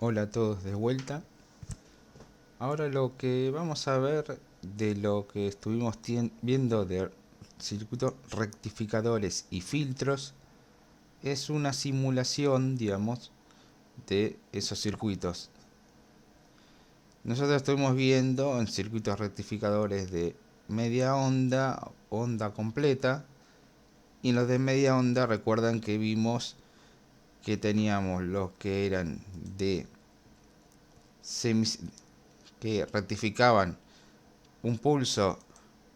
Hola a todos de vuelta. Ahora lo que vamos a ver de lo que estuvimos viendo de circuitos rectificadores y filtros es una simulación, digamos, de esos circuitos. Nosotros estuvimos viendo en circuitos rectificadores de media onda, onda completa, y en los de media onda recuerdan que vimos que teníamos los que eran de que rectificaban un pulso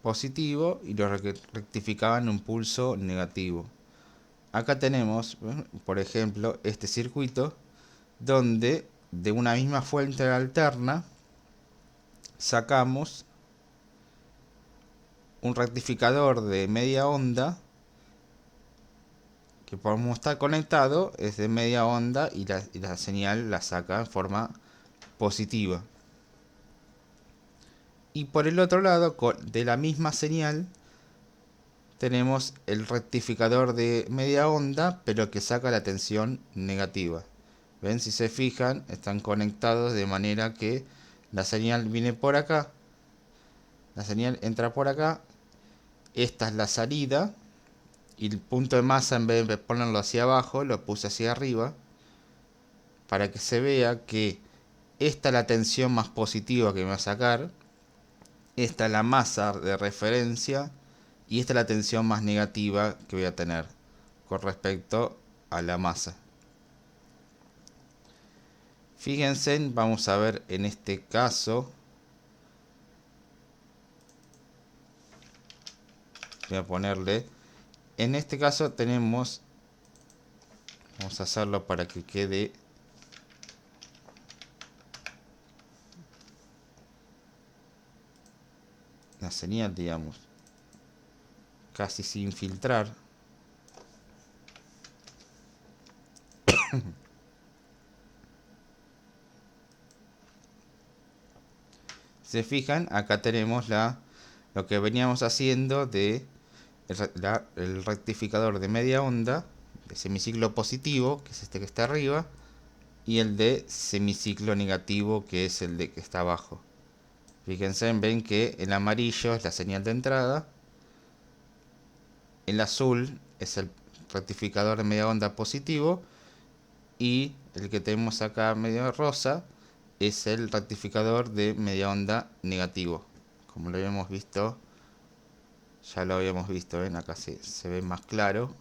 positivo y lo rectificaban un pulso negativo. Acá tenemos, por ejemplo, este circuito donde de una misma fuente alterna sacamos un rectificador de media onda que como está conectado es de media onda y la señal la saca en forma positiva. Y por el otro lado, de la misma señal, tenemos el rectificador de media onda, pero que saca la tensión negativa. ¿Ven? Si se fijan, están conectados de manera que la señal viene por acá, la señal entra por acá, esta es la salida, y el punto de masa, en vez de ponerlo hacia abajo, lo puse hacia arriba, para que se vea que esta es la tensión más positiva que me va a sacar, esta es la masa de referencia, y esta es la tensión más negativa que voy a tener con respecto a la masa. Fíjense, vamos a ver en este caso, voy a ponerle, en este caso tenemos, vamos a hacerlo para que quede la señal, digamos, casi sin filtrar. Se fijan, acá tenemos lo que veníamos haciendo de el rectificador de media onda, de semiciclo positivo, que es este que está arriba, y el de semiciclo negativo, que es el de que está abajo. Fíjense, ven que el amarillo es la señal de entrada, el azul es el rectificador de media onda positivo, y el que tenemos acá medio rosa es el rectificador de media onda negativo. Como lo habíamos visto, ya lo habíamos visto, ven acá se ve más claro.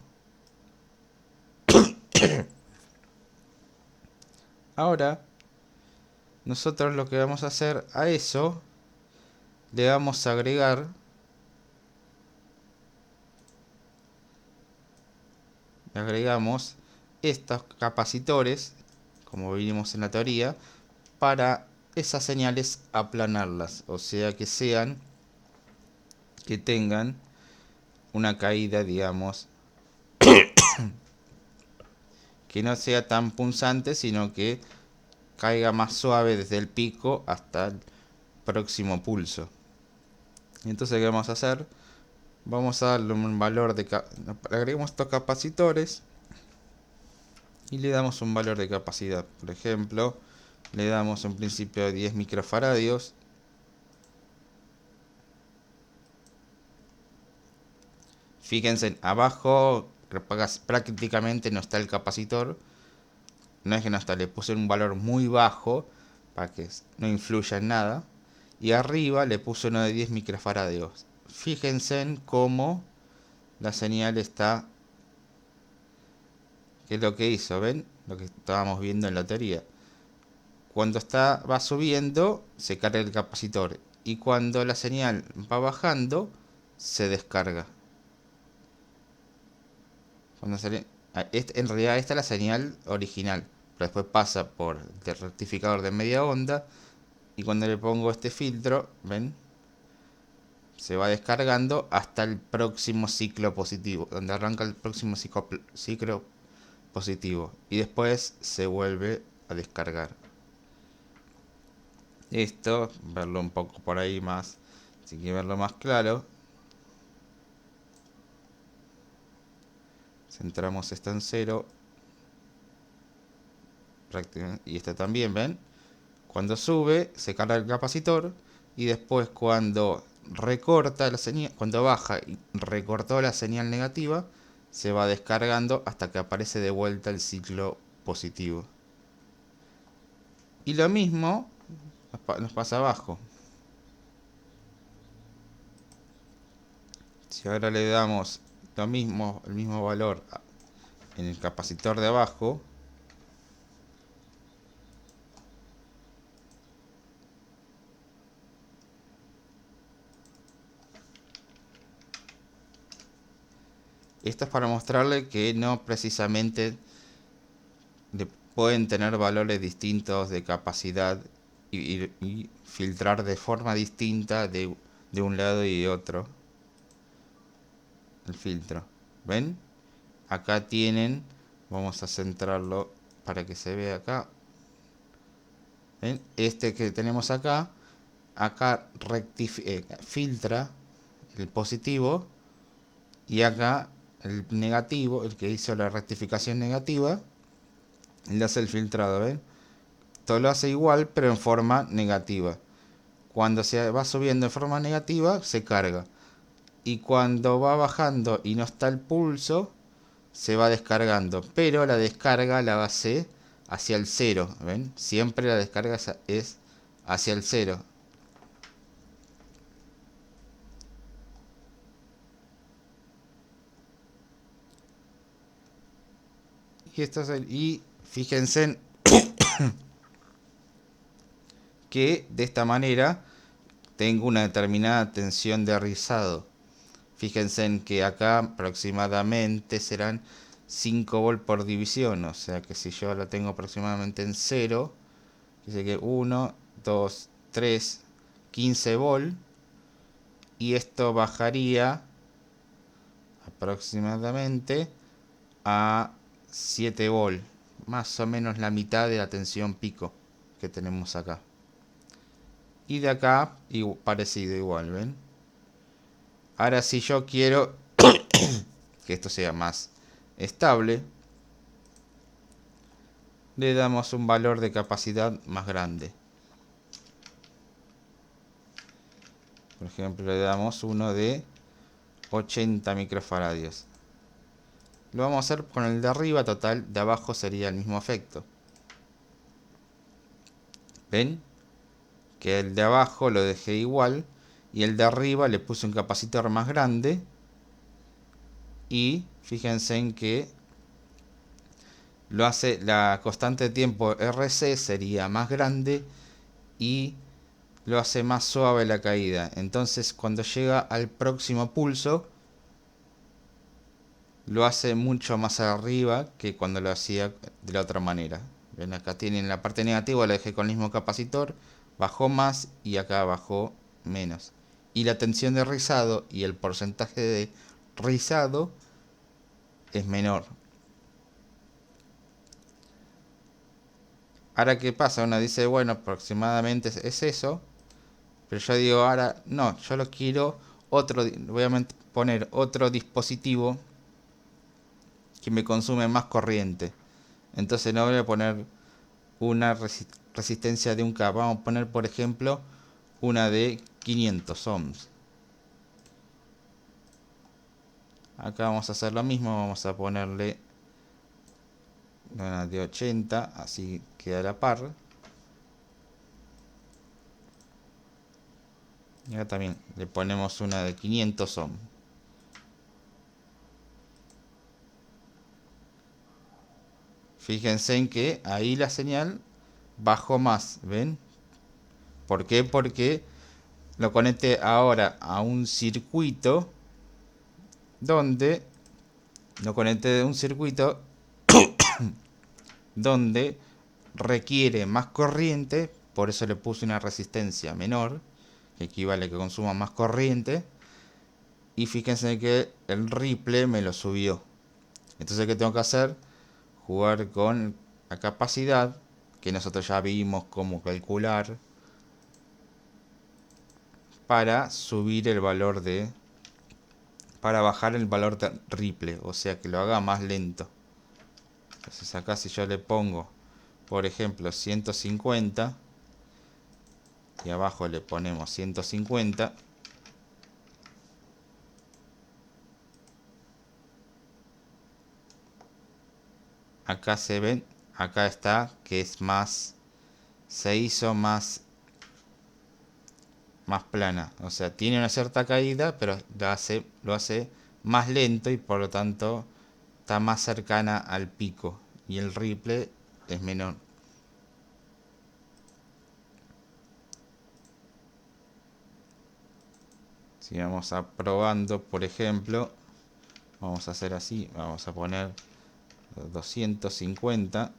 Ahora nosotros lo que vamos a hacer a eso, le vamos a agregar le agregamos estos capacitores, como vimos en la teoría, para esas señales aplanarlas, o sea que tengan una caída, digamos, que no sea tan punzante, sino que caiga más suave desde el pico hasta el próximo pulso. Entonces, ¿qué vamos a hacer? Vamos a darle un valor agregamos estos capacitores y le damos un valor de capacidad. Por ejemplo, le damos un principio de 10 microfaradios. Fíjense, abajo prácticamente no está el capacitor. No es que no está, le puse un valor muy bajo para que no influya en nada. Y arriba le puse uno de 10 microfaradios. Fíjense en cómo la señal está, que es lo que hizo, ¿ven? Lo que estábamos viendo en la teoría. Cuando va subiendo, se carga el capacitor. Y cuando la señal va bajando, se descarga. En realidad esta es la señal original, pero después pasa por el rectificador de media onda y cuando le pongo este filtro, ven, se va descargando hasta el próximo ciclo positivo, donde arranca el próximo ciclo positivo y después se vuelve a descargar. Esto, verlo un poco por ahí más, si quieren verlo más claro, centramos esto en 0, y este también, ¿ven? Cuando sube, se carga el capacitor. Y después cuando recorta la señal, cuando baja y recortó la señal negativa, se va descargando hasta que aparece de vuelta el ciclo positivo. Y lo mismo nos pasa abajo. Si ahora le damos lo mismo, el mismo valor en el capacitor de abajo, esto es para mostrarle que no precisamente pueden tener valores distintos de capacidad y filtrar de forma distinta de un lado y otro el filtro. ¿Ven? Acá tienen, vamos a centrarlo para que se vea acá. ¿Ven? Este que tenemos acá filtra el positivo, y acá el negativo, el que hizo la rectificación negativa, le hace el filtrado. ¿ven? Todo lo hace igual, pero en forma negativa. Cuando se va subiendo en forma negativa, se carga. Y cuando va bajando y no está el pulso, se va descargando. Pero la descarga la hace hacia el 0. ¿Ven? Siempre la descarga es hacia el 0. Y esto es y fíjense que de esta manera tengo una determinada tensión de rizado. Fíjense en que acá aproximadamente serán 5 volt por división. O sea que si yo la tengo aproximadamente en 0, dice que 1, 2, 3, 15 volt. Y esto bajaría aproximadamente a 7 volt. Más o menos la mitad de la tensión pico que tenemos acá. Y de acá parecido igual, ¿ven? Ahora si yo quiero que esto sea más estable, le damos un valor de capacidad más grande. Por ejemplo, le damos uno de 80 microfaradios. Lo vamos a hacer con el de arriba, total, de abajo sería el mismo efecto. ¿Ven? Que el de abajo lo dejé igual y el de arriba le puse un capacitor más grande. Y fíjense en que lo hace, la constante de tiempo RC sería más grande y lo hace más suave la caída. Entonces cuando llega al próximo pulso lo hace mucho más arriba que cuando lo hacía de la otra manera. Ven, acá tienen la parte negativa, la dejé con el mismo capacitor, bajó más y acá bajó menos. Y la tensión de rizado y el porcentaje de rizado es menor. Ahora, ¿qué pasa? Uno dice, bueno, aproximadamente es eso. Pero yo digo, ahora, no, yo lo quiero otro. Voy a poner otro dispositivo que me consume más corriente. Entonces no voy a poner una resistencia de 1K. Vamos a poner, por ejemplo, una de 500 ohms. Acá vamos a hacer lo mismo. Vamos a ponerle una de 80, así queda a la par. Y acá también le ponemos una de 500 ohms. Fíjense en que ahí la señal bajó más, ¿ven? ¿Por qué? Porque lo conecté ahora a un circuito donde donde requiere más corriente, por eso le puse una resistencia menor, que equivale a que consuma más corriente, y fíjense que el ripple me lo subió. Entonces, ¿qué tengo que hacer? Jugar con la capacidad, que nosotros ya vimos cómo calcular, para subir el valor para bajar el valor de ripple, o sea que lo haga más lento. Entonces acá si yo le pongo por ejemplo 150 y abajo le ponemos 150, acá se ven, acá está que es más, se hizo más plana, o sea, tiene una cierta caída, pero lo hace más lento y por lo tanto está más cercana al pico y el ripple es menor. Si vamos a probando, por ejemplo, vamos a hacer así, vamos a poner 250.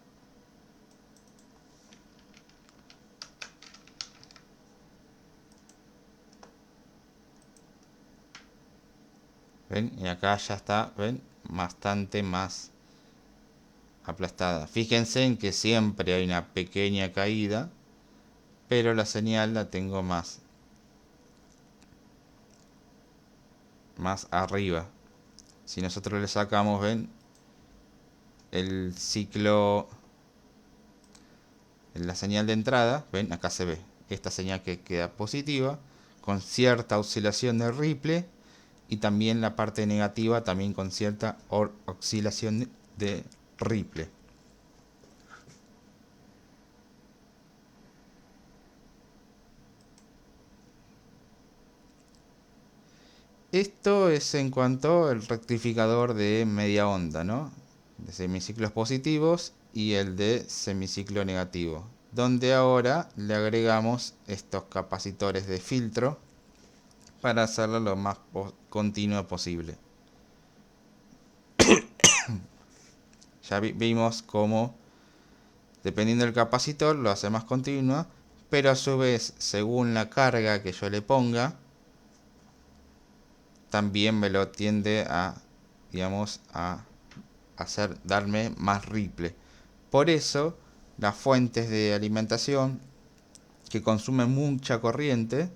¿Ven? Y acá ya está, ¿ven? Bastante más aplastada. Fíjense en que siempre hay una pequeña caída, pero la señal la tengo más arriba. Si nosotros le sacamos, ven, el ciclo, en la señal de entrada, ven, acá se ve esta señal que queda positiva, con cierta oscilación de ripple, y también la parte negativa, también con cierta oscilación de ripple. Esto es en cuanto al rectificador de media onda, ¿no? De semiciclos positivos y el de semiciclo negativo, donde ahora le agregamos estos capacitores de filtro para hacerlo lo más continuo posible. Ya vimos cómo, dependiendo del capacitor, lo hace más continua, pero a su vez, según la carga que yo le ponga, también me lo tiende a, digamos, a darme más ripple. Por eso, las fuentes de alimentación que consumen mucha corriente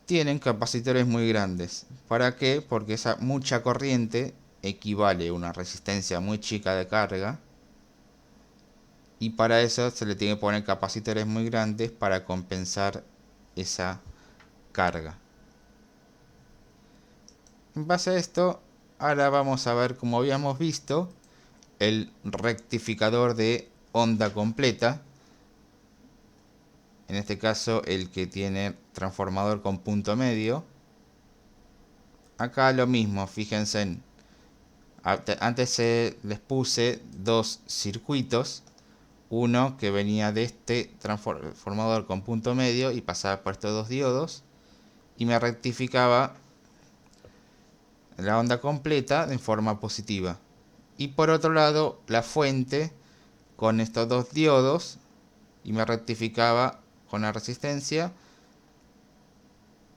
tienen capacitores muy grandes. ¿Para qué? Porque esa mucha corriente equivale a una resistencia muy chica de carga, y para eso se le tiene que poner capacitores muy grandes para compensar esa carga. En base a esto, ahora vamos a ver, como habíamos visto, el rectificador de onda completa. En este caso, el que tiene transformador con punto medio. Acá lo mismo, fíjense en, antes les puse dos circuitos. Uno que venía de este transformador con punto medio y pasaba por estos dos diodos y me rectificaba la onda completa en forma positiva. Y por otro lado, la fuente con estos dos diodos y me rectificaba con la resistencia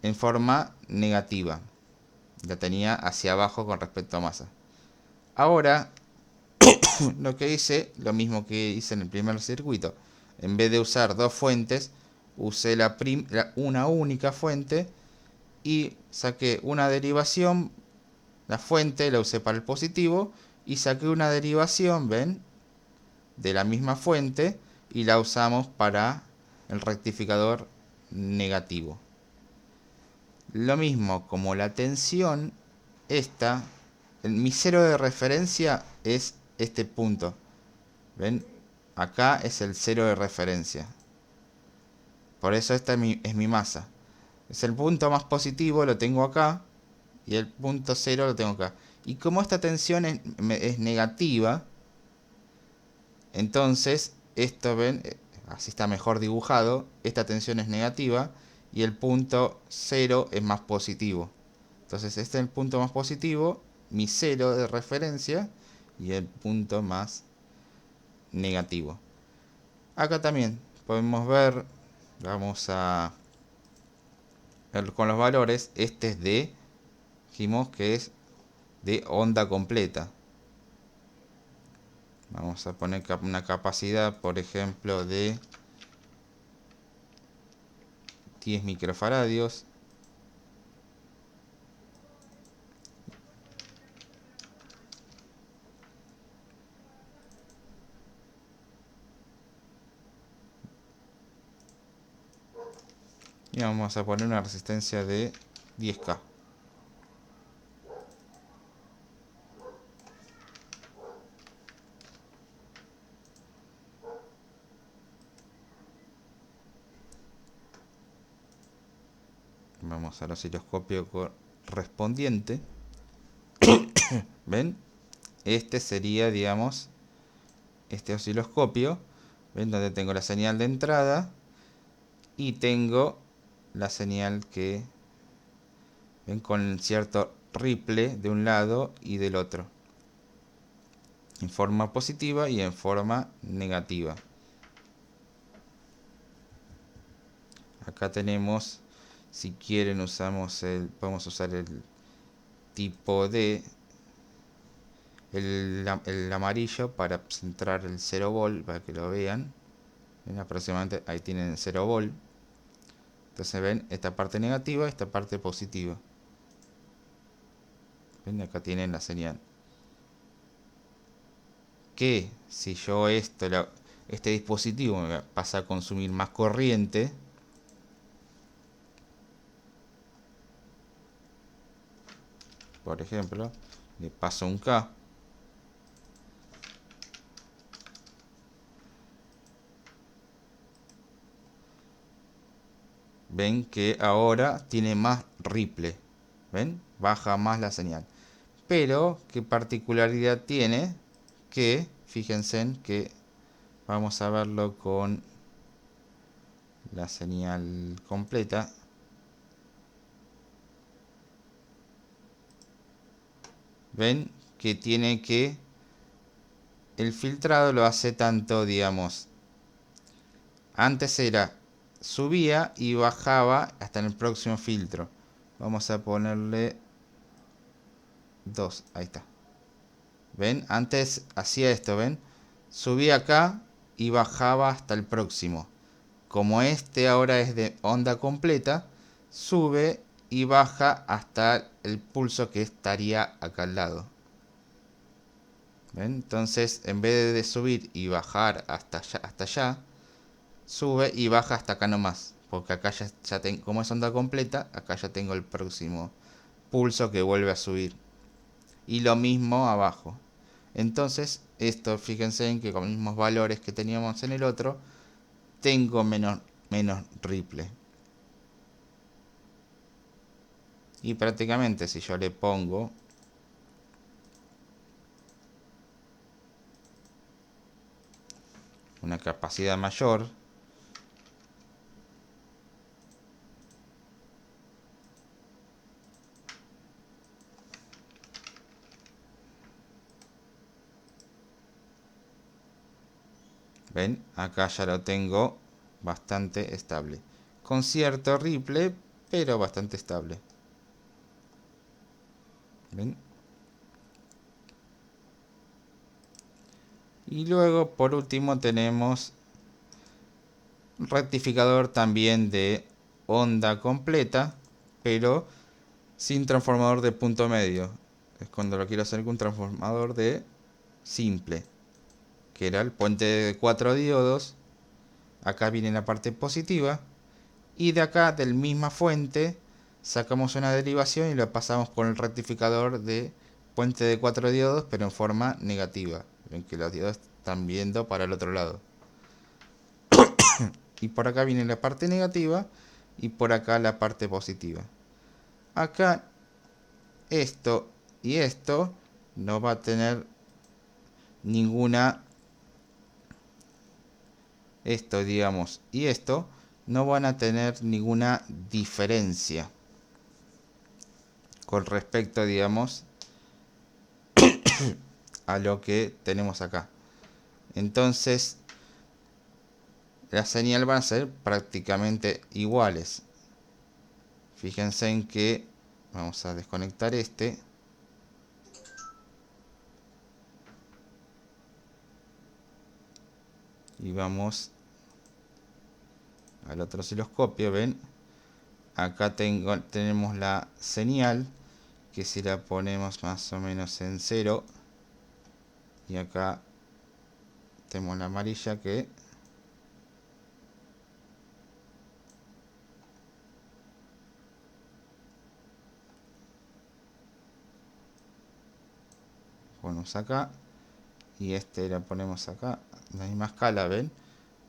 en forma negativa. La tenía hacia abajo con respecto a masa. Ahora lo que hice, lo mismo que hice en el primer circuito. En vez de usar dos fuentes, usé una única fuente y saqué una derivación. La fuente la usé para el positivo y saqué una derivación, ¿ven? De la misma fuente y la usamos para el rectificador negativo. Lo mismo, como la tensión, mi cero de referencia es este punto. ¿Ven? Acá es el cero de referencia. Por eso esta es mi masa. Es el punto más positivo, lo tengo acá. Y el punto cero lo tengo acá. Y como esta tensión es negativa, entonces esto, ven, así está mejor dibujado. Esta tensión es negativa y el punto cero es más positivo. Entonces este es el punto más positivo, mi cero de referencia, y el punto más negativo. Acá también podemos ver, vamos a ver con los valores. Este es dijimos que es de onda completa. Vamos a poner una capacidad, por ejemplo, de 10 microfaradios. Y vamos a poner una resistencia de 10K. Vamos al osciloscopio correspondiente. ¿Ven? Este sería, digamos, este osciloscopio. ¿Ven? Donde tengo la señal de entrada y tengo la señal que, ven, con cierto ripple de un lado y del otro, en forma positiva y en forma negativa. Acá tenemos, si quieren podemos usar el tipo D, el amarillo, para centrar el 0 volt, para que lo vean. ¿Ven? Aproximadamente ahí tienen 0 volt. Entonces ven esta parte negativa, esta parte positiva. ¿Ven? Acá tienen la señal. Que si yo este dispositivo me pasa a consumir más corriente, por ejemplo, le paso un K, ven que ahora tiene más ripple. ¿Ven? Baja más la señal. Pero, ¿qué particularidad tiene? Que, fíjense en que vamos a verlo con la señal completa. Ven que el filtrado lo hace tanto, digamos, antes subía y bajaba hasta en el próximo filtro. Vamos a ponerle 2, ahí está. ¿Ven? Antes hacía esto, ¿ven? Subía acá y bajaba hasta el próximo. Como este ahora es de onda completa, sube y baja hasta el pulso que estaría acá al lado. ¿Ven? Entonces, en vez de subir y bajar hasta allá, sube y baja hasta acá nomás. Porque acá ya tengo, como es onda completa, acá ya tengo el próximo pulso que vuelve a subir. Y lo mismo abajo. Entonces, esto, fíjense en que con los mismos valores que teníamos en el otro, tengo menos ripple. Y prácticamente si yo le pongo una capacidad mayor, ven, acá ya lo tengo bastante estable, con cierto ripple, pero bastante estable. ¿Ven? Y luego, por último, tenemos rectificador también de onda completa, pero sin transformador de punto medio. Es cuando lo quiero hacer con un transformador de simple, que era el puente de 4 diodos. Acá viene la parte positiva. Y de acá, del misma fuente, sacamos una derivación y lo pasamos por el rectificador de puente de 4 diodos, pero en forma negativa. Ven que los diodos están viendo para el otro lado. Y por acá viene la parte negativa y por acá la parte positiva. Acá esto y esto no va a tener ninguna, esto digamos y esto no van a tener ninguna diferencia con respecto, digamos, a lo que tenemos acá. Entonces las señales van a ser prácticamente iguales. Fíjense en que vamos a desconectar este. Y vamos al otro osciloscopio, ven. Acá tenemos la señal, que si la ponemos más o menos en 0. Y acá tenemos la amarilla que ponemos acá. Y este lo ponemos acá, la misma escala, ¿ven?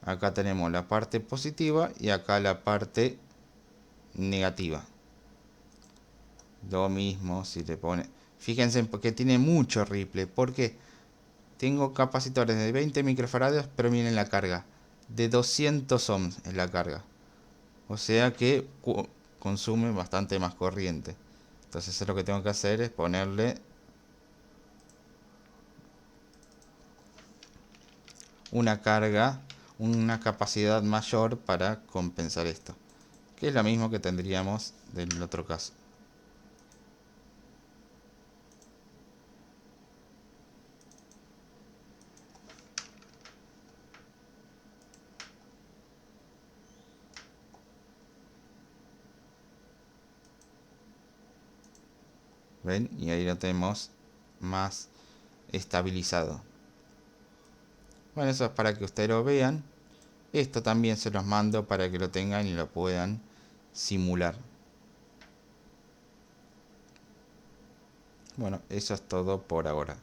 Acá tenemos la parte positiva y acá la parte negativa. Lo mismo si te pone... Fíjense porque tiene mucho ripple. Porque tengo capacitores de 20 microfarados, pero miren la carga. De 200 ohms es la carga. O sea que consume bastante más corriente. Entonces lo que tengo que hacer es ponerle una carga, una capacidad mayor para compensar esto. Que es lo mismo que tendríamos del otro caso. ¿Ven? Y ahí lo tenemos más estabilizado. Bueno, eso es para que ustedes lo vean. Esto también se los mando para que lo tengan y lo puedan simular. Bueno, eso es todo por ahora.